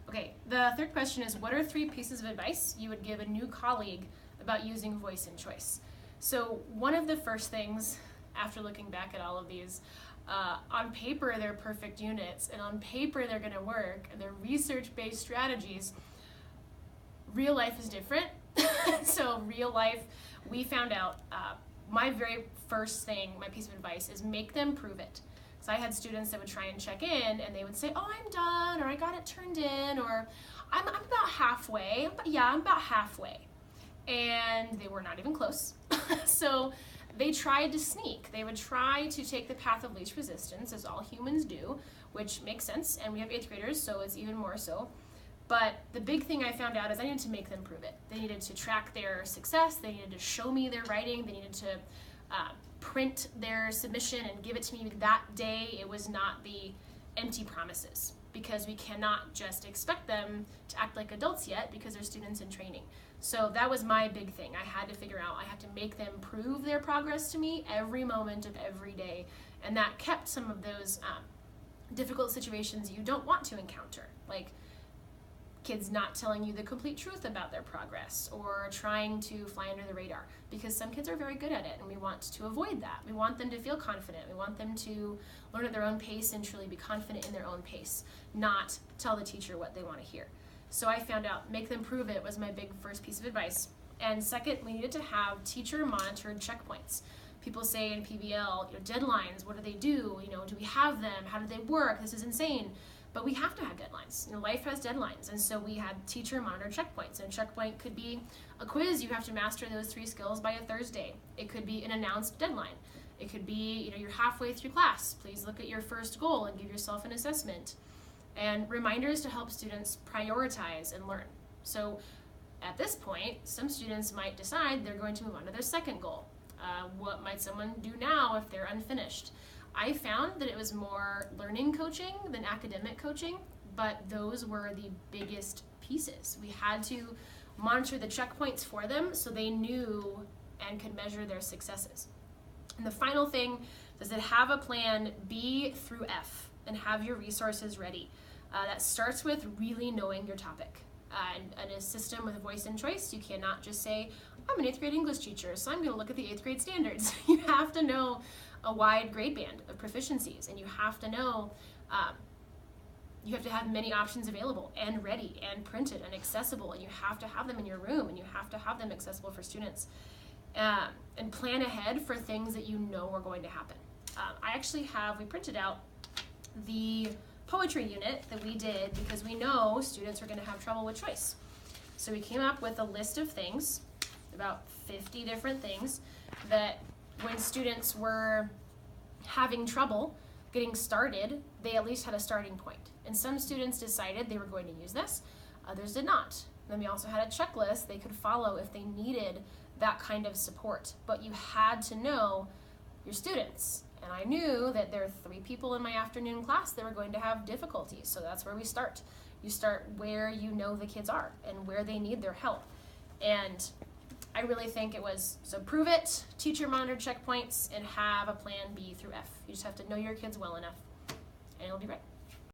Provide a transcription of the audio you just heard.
Okay, the third question is, what are 3 pieces of advice you would give a new colleague about using voice and choice? So one of the first things, after looking back at all of these, on paper they're perfect units, and on paper they're going to work, and they're research-based strategies. Real life is different. So real life, we found out, my very first thing, my piece of advice is make them prove it. So I had students that would try and check in, and they would say, oh, I'm done, or I got it turned in, or I'm about halfway. Yeah, I'm about halfway. And they were not even close. So they tried to sneak. They would try to take the path of least resistance, as all humans do, which makes sense, and we have 8th graders, so it's even more so. But the big thing I found out is I needed to make them prove it. They needed to track their success, they needed to show me their writing, they needed to print their submission and give it to me that day. It was not the empty promises, because we cannot just expect them to act like adults yet because they're students in training. So that was my big thing. I had to figure out, I had to make them prove their progress to me every moment of every day. And that kept some of those difficult situations you don't want to encounter, like kids not telling you the complete truth about their progress or trying to fly under the radar, because some kids are very good at it and we want to avoid that. We want them to feel confident. We want them to learn at their own pace and truly be confident in their own pace, not tell the teacher what they want to hear. So I found out make them prove it was my big first piece of advice. And second, we needed to have teacher monitored checkpoints. People say in PBL, deadlines, what do they do? Do we have them? How do they work? This is insane. But we have to have deadlines. Life has deadlines. And so we had teacher monitored checkpoints. And a checkpoint could be a quiz. You have to master those 3 skills by a Thursday. It could be an announced deadline. It could be, you're halfway through class. Please look at your first goal and give yourself an assessment. And reminders to help students prioritize and learn. So at this point, some students might decide they're going to move on to their second goal. What might someone do now if they're unfinished? I found that it was more learning coaching than academic coaching, but those were the biggest pieces. We had to monitor the checkpoints for them so they knew and could measure their successes. And the final thing is that have a plan B through F and have your resources ready. That starts with really knowing your topic. And in a system with voice and choice, you cannot just say, I'm an 8th grade English teacher, so I'm going to look at the 8th grade standards. You have to know a wide grade band of proficiencies, and you have to know, you have to have many options available and ready and printed and accessible, and you have to have them in your room, and you have to have them accessible for students. And plan ahead for things that you know are going to happen. We printed out the poetry unit that we did because we know students are going to have trouble with choice. So we came up with a list of things, about 50 different things, that when students were having trouble getting started, they at least had a starting point. And some students decided they were going to use this, others did not. Then we also had a checklist they could follow if they needed that kind of support. But you had to know your students. And I knew that there are 3 people in my afternoon class that were going to have difficulties. So that's where we start. You start where you know the kids are and where they need their help. And I really think it was, so prove it, teacher monitored checkpoints, and have a plan B through F. You just have to know your kids well enough, and it'll be right.